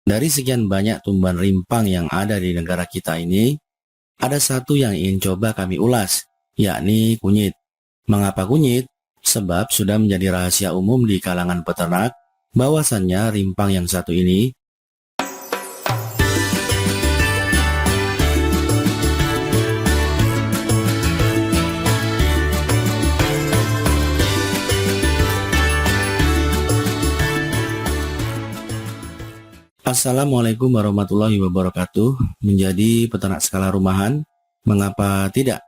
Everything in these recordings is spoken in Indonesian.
Dari sekian banyak tumbuhan rimpang yang ada di negara kita ini, ada satu yang ingin coba kami ulas, yakni kunyit. Mengapa kunyit? Sebab sudah menjadi rahasia umum di kalangan peternak bahwasannya rimpang yang satu ini. Assalamualaikum warahmatullahi wabarakatuh. Menjadi peternak skala rumahan, mengapa tidak?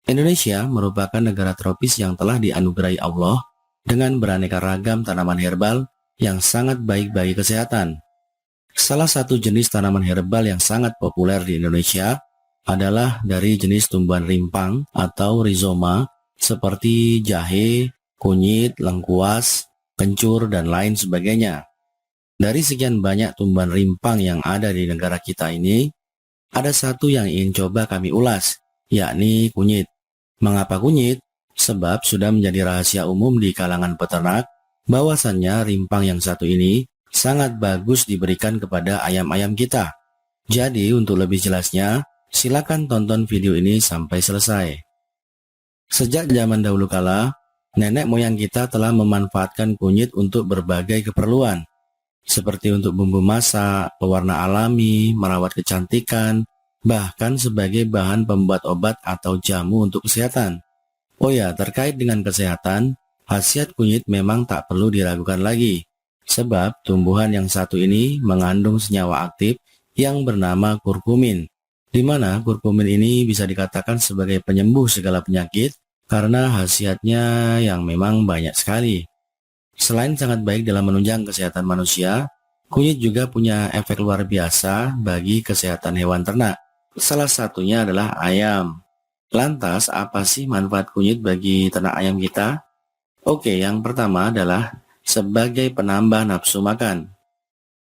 Indonesia merupakan negara tropis yang telah dianugerahi Allah dengan beraneka ragam tanaman herbal yang sangat baik bagi kesehatan. Salah satu jenis tanaman herbal yang sangat populer di Indonesia adalah dari jenis tumbuhan rimpang atau rhizoma seperti jahe, kunyit, lengkuas, kencur, dan lain sebagainya. Dari sekian banyak tumbuhan rimpang yang ada di negara kita ini, ada satu yang ingin coba kami ulas, yakni kunyit. Mengapa kunyit? Sebab sudah menjadi rahasia umum di kalangan peternak bahwasannya rimpang yang satu ini sangat bagus diberikan kepada ayam-ayam kita. Jadi untuk lebih jelasnya, silakan tonton video ini sampai selesai. Sejak zaman dahulu kala, nenek moyang kita telah memanfaatkan kunyit untuk berbagai keperluan, seperti untuk bumbu masak, pewarna alami, merawat kecantikan, bahkan sebagai bahan pembuat obat atau jamu untuk kesehatan. Oh ya, terkait dengan kesehatan, khasiat kunyit memang tak perlu diragukan lagi, sebab tumbuhan yang satu ini mengandung senyawa aktif yang bernama kurkumin, di mana kurkumin ini bisa dikatakan sebagai penyembuh segala penyakit karena khasiatnya yang memang banyak sekali. Selain sangat baik dalam menunjang kesehatan manusia, kunyit juga punya efek luar biasa bagi kesehatan hewan ternak. Salah satunya adalah ayam. Lantas, apa sih manfaat kunyit bagi ternak ayam kita? Oke, yang pertama adalah sebagai penambah nafsu makan.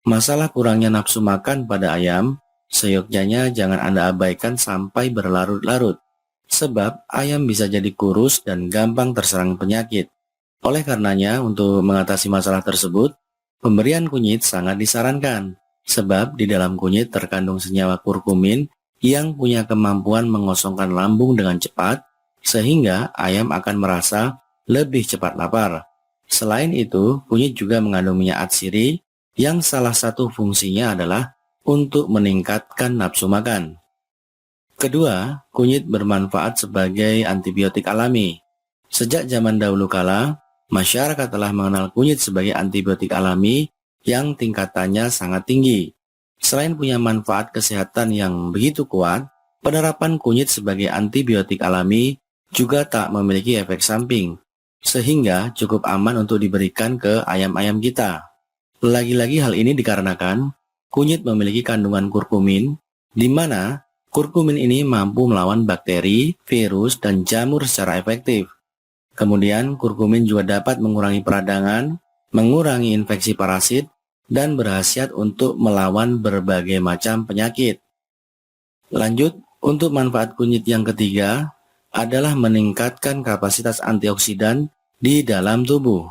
Masalah kurangnya nafsu makan pada ayam, seyogyanya jangan Anda abaikan sampai berlarut-larut, sebab ayam bisa jadi kurus dan gampang terserang penyakit. Oleh karenanya, untuk mengatasi masalah tersebut, pemberian kunyit sangat disarankan, sebab di dalam kunyit terkandung senyawa kurkumin yang punya kemampuan mengosongkan lambung dengan cepat, sehingga ayam akan merasa lebih cepat lapar. Selain itu, kunyit juga mengandung minyak atsiri, yang salah satu fungsinya adalah untuk meningkatkan nafsu makan. Kedua, kunyit bermanfaat sebagai antibiotik alami. Sejak zaman dahulu kala, masyarakat telah mengenal kunyit sebagai antibiotik alami yang tingkatannya sangat tinggi. Selain punya manfaat kesehatan yang begitu kuat, penerapan kunyit sebagai antibiotik alami juga tak memiliki efek samping, sehingga cukup aman untuk diberikan ke ayam-ayam kita. Lagi-lagi hal ini dikarenakan kunyit memiliki kandungan kurkumin, di mana kurkumin ini mampu melawan bakteri, virus, dan jamur secara efektif. Kemudian, kurkumin juga dapat mengurangi peradangan, mengurangi infeksi parasit, dan berkhasiat untuk melawan berbagai macam penyakit. Lanjut, untuk manfaat kunyit yang ketiga adalah meningkatkan kapasitas antioksidan di dalam tubuh.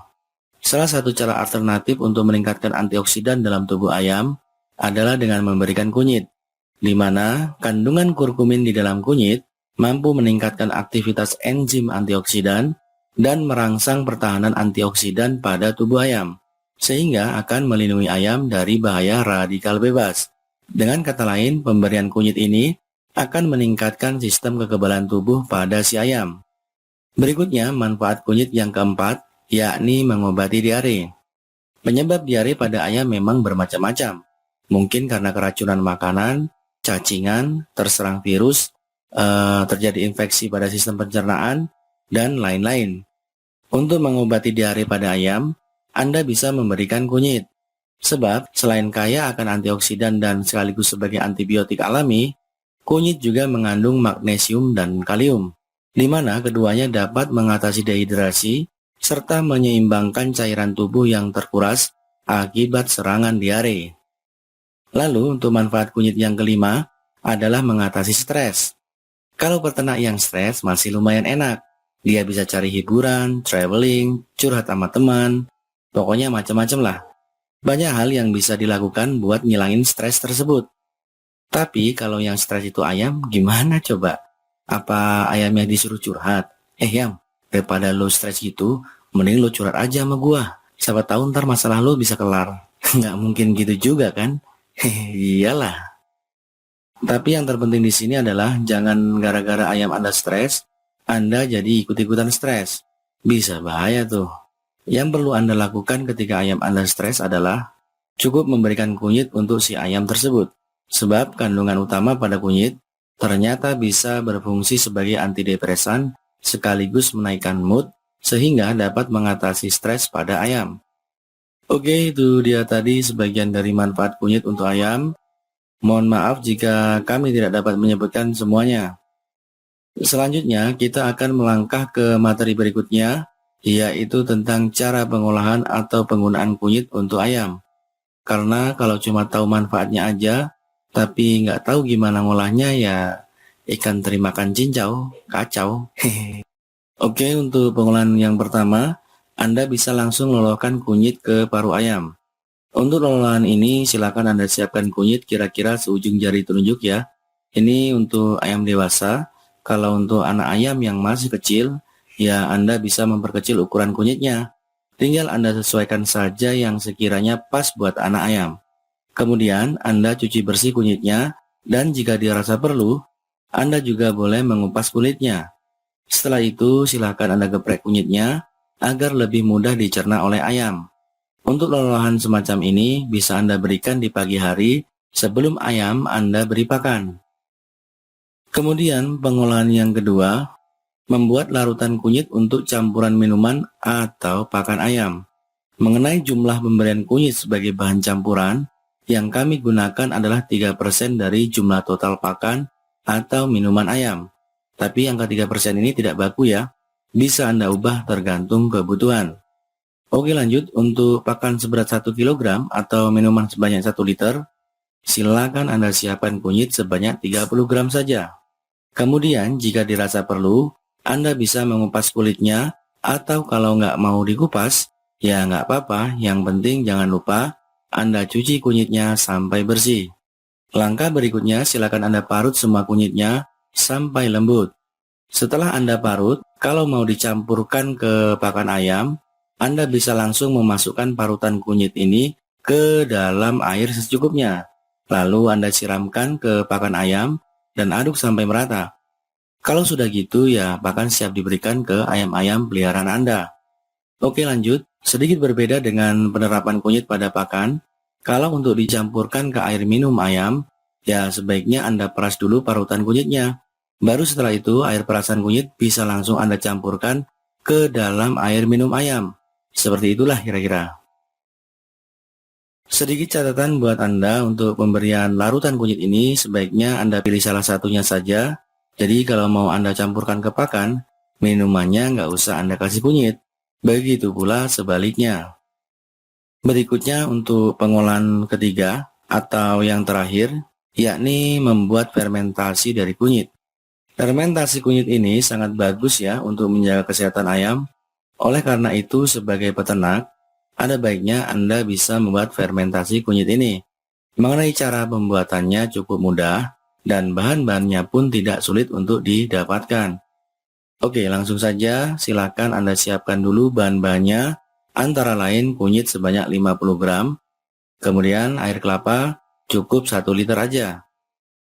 Salah satu cara alternatif untuk meningkatkan antioksidan dalam tubuh ayam adalah dengan memberikan kunyit, di mana kandungan kurkumin di dalam kunyit mampu meningkatkan aktivitas enzim antioksidan dan merangsang pertahanan antioksidan pada tubuh ayam, sehingga akan melindungi ayam dari bahaya radikal bebas. Dengan kata lain, pemberian kunyit ini akan meningkatkan sistem kekebalan tubuh pada si ayam. Berikutnya, manfaat kunyit yang keempat, yakni mengobati diare. Penyebab diare pada ayam memang bermacam-macam. Mungkin karena keracunan makanan, cacingan, terserang virus, terjadi infeksi pada sistem pencernaan, dan lain-lain. Untuk mengobati diare pada ayam, Anda bisa memberikan kunyit. Sebab, selain kaya akan antioksidan dan sekaligus sebagai antibiotik alami, kunyit juga mengandung magnesium dan kalium, di mana keduanya dapat mengatasi dehidrasi, serta menyeimbangkan cairan tubuh yang terkuras akibat serangan diare. Lalu, untuk manfaat kunyit yang kelima adalah mengatasi stres. Kalau peternak yang stres masih lumayan enak. Dia bisa cari hiburan, traveling, curhat sama teman, pokoknya macam-macam lah. Banyak hal yang bisa dilakukan buat ngilangin stres tersebut. Tapi kalau yang stres itu ayam, gimana coba? Apa ayamnya disuruh curhat? Yam, daripada lo stres gitu, mending lo curhat aja sama gua. Siapa tahu ntar masalah lo bisa kelar. Nggak mungkin gitu juga kan? Hehe, iyalah. Tapi yang terpenting di sini adalah jangan gara-gara ayam Anda stres, Anda jadi ikut-ikutan stres. Bisa bahaya tuh. Yang perlu Anda lakukan ketika ayam Anda stres adalah cukup memberikan kunyit untuk si ayam tersebut. Sebab kandungan utama pada kunyit ternyata bisa berfungsi sebagai antidepresan sekaligus menaikkan mood sehingga dapat mengatasi stres pada ayam. Oke, itu dia tadi sebagian dari manfaat kunyit untuk ayam. Mohon maaf jika kami tidak dapat menyebutkan semuanya. Selanjutnya, kita akan melangkah ke materi berikutnya, yaitu tentang cara pengolahan atau penggunaan kunyit untuk ayam. Karena kalau cuma tahu manfaatnya aja, tapi nggak tahu gimana ngolahnya ya ikan terimakan cincau, kacau. Oke, untuk pengolahan yang pertama, Anda bisa langsung lolokkan kunyit ke paru ayam. Untuk olahan ini silakan Anda siapkan kunyit kira-kira seujung jari telunjuk ya. Ini untuk ayam dewasa. Kalau untuk anak ayam yang masih kecil, ya Anda bisa memperkecil ukuran kunyitnya. Tinggal Anda sesuaikan saja yang sekiranya pas buat anak ayam. Kemudian Anda cuci bersih kunyitnya dan jika dirasa perlu, Anda juga boleh mengupas kulitnya. Setelah itu silakan Anda geprek kunyitnya agar lebih mudah dicerna oleh ayam. Untuk lolohan semacam ini bisa Anda berikan di pagi hari sebelum ayam Anda beri pakan. Kemudian pengolahan yang kedua, membuat larutan kunyit untuk campuran minuman atau pakan ayam. Mengenai jumlah pemberian kunyit sebagai bahan campuran, yang kami gunakan adalah 3% dari jumlah total pakan atau minuman ayam. Tapi angka 3% ini tidak baku ya, bisa Anda ubah tergantung kebutuhan. Oke lanjut, untuk pakan seberat 1 kg atau minuman sebanyak 1 liter, silakan Anda siapkan kunyit sebanyak 30 gram saja. Kemudian jika dirasa perlu, Anda bisa mengupas kulitnya atau kalau nggak mau dikupas, ya nggak apa-apa, yang penting jangan lupa Anda cuci kunyitnya sampai bersih. Langkah berikutnya silakan Anda parut semua kunyitnya sampai lembut. Setelah Anda parut, kalau mau dicampurkan ke pakan ayam, Anda bisa langsung memasukkan parutan kunyit ini ke dalam air secukupnya. Lalu Anda siramkan ke pakan ayam dan aduk sampai merata. Kalau sudah gitu ya pakan siap diberikan ke ayam-ayam peliharaan Anda. Oke lanjut, sedikit berbeda dengan penerapan kunyit pada pakan. Kalau untuk dicampurkan ke air minum ayam, ya sebaiknya Anda peras dulu parutan kunyitnya. Baru setelah itu air perasan kunyit bisa langsung Anda campurkan ke dalam air minum ayam. Seperti itulah kira-kira. Sedikit catatan buat Anda untuk pemberian larutan kunyit ini sebaiknya Anda pilih salah satunya saja. Jadi kalau mau Anda campurkan ke pakan, minumannya nggak usah Anda kasih kunyit. Begitu pula sebaliknya. Berikutnya untuk pengolahan ketiga atau yang terakhir, yakni membuat fermentasi dari kunyit. Fermentasi kunyit ini sangat bagus ya untuk menjaga kesehatan ayam. Oleh karena itu sebagai peternak, ada baiknya Anda bisa membuat fermentasi kunyit ini. Mengenai cara pembuatannya cukup mudah dan bahan-bahannya pun tidak sulit untuk didapatkan. Oke, langsung saja silakan Anda siapkan dulu bahan-bahannya, antara lain kunyit sebanyak 50 gram, kemudian air kelapa cukup 1 liter aja,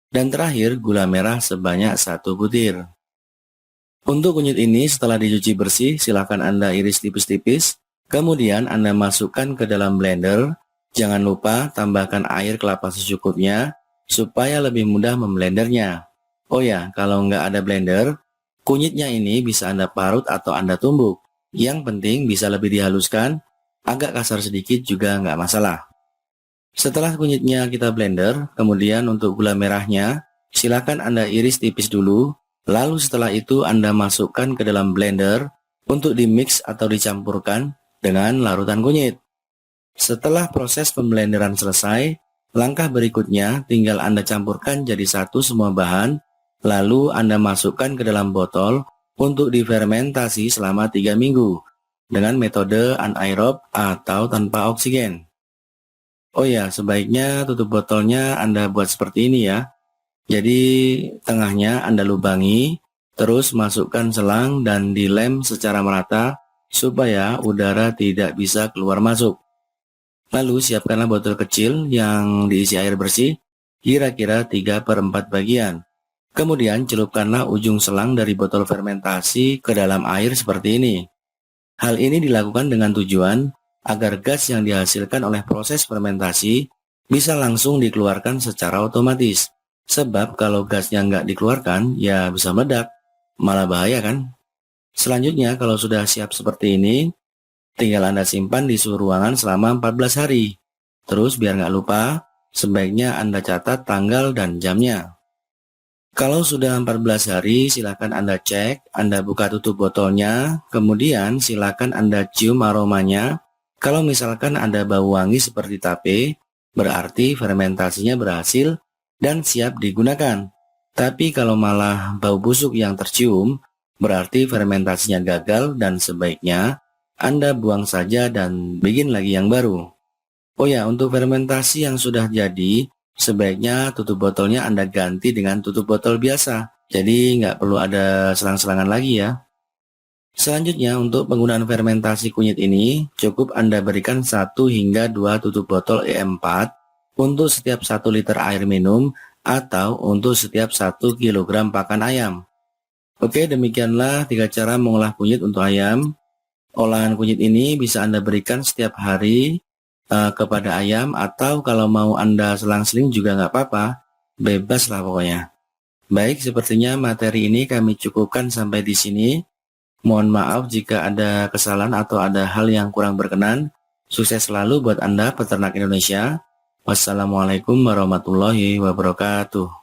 dan terakhir gula merah sebanyak 1 butir. Untuk kunyit ini setelah dicuci bersih, silakan Anda iris tipis-tipis. Kemudian Anda masukkan ke dalam blender. Jangan lupa tambahkan air kelapa secukupnya supaya lebih mudah memblendernya. Oh ya, kalau nggak ada blender, kunyitnya ini bisa Anda parut atau Anda tumbuk. Yang penting bisa lebih dihaluskan, agak kasar sedikit juga nggak masalah. Setelah kunyitnya kita blender, kemudian untuk gula merahnya, silakan Anda iris tipis dulu. Lalu setelah itu Anda masukkan ke dalam blender untuk dimix atau dicampurkan dengan larutan kunyit. Setelah proses pemblenderan selesai, langkah berikutnya tinggal Anda campurkan jadi satu semua bahan, lalu Anda masukkan ke dalam botol untuk difermentasi selama 3 minggu dengan metode anaerob atau tanpa oksigen. Oh ya, sebaiknya tutup botolnya Anda buat seperti ini ya. Jadi tengahnya Anda lubangi, terus masukkan selang dan dilem secara merata supaya udara tidak bisa keluar masuk. Lalu siapkanlah botol kecil yang diisi air bersih, kira-kira 3/4 bagian. Kemudian celupkanlah ujung selang dari botol fermentasi ke dalam air seperti ini. Hal ini dilakukan dengan tujuan agar gas yang dihasilkan oleh proses fermentasi bisa langsung dikeluarkan secara otomatis. Sebab kalau gasnya nggak dikeluarkan, ya bisa meledak. Malah bahaya kan? Selanjutnya, kalau sudah siap seperti ini, tinggal Anda simpan di suhu ruangan selama 14 hari. Terus biar nggak lupa, sebaiknya Anda catat tanggal dan jamnya. Kalau sudah 14 hari, silakan Anda cek, Anda buka tutup botolnya, kemudian silakan Anda cium aromanya. Kalau misalkan ada bau wangi seperti tape, berarti fermentasinya berhasil dan siap digunakan. Tapi kalau malah bau busuk yang tercium, berarti fermentasinya gagal dan sebaiknya Anda buang saja dan bikin lagi yang baru. Oh ya, untuk fermentasi yang sudah jadi, sebaiknya tutup botolnya Anda ganti dengan tutup botol biasa. Jadi nggak perlu ada selang-selangan lagi ya. Selanjutnya untuk penggunaan fermentasi kunyit ini, cukup Anda berikan 1 hingga 2 tutup botol E4 untuk setiap 1 liter air minum atau untuk setiap 1 kilogram pakan ayam. Oke, demikianlah 3 cara mengolah kunyit untuk ayam. Olahan kunyit ini bisa Anda berikan setiap hari kepada ayam, atau kalau mau Anda selang-seling juga nggak apa-apa, bebas lah pokoknya. Baik, sepertinya materi ini kami cukupkan sampai di sini. Mohon maaf jika ada kesalahan atau ada hal yang kurang berkenan. Sukses selalu buat Anda peternak Indonesia. Wassalamualaikum warahmatullahi wabarakatuh.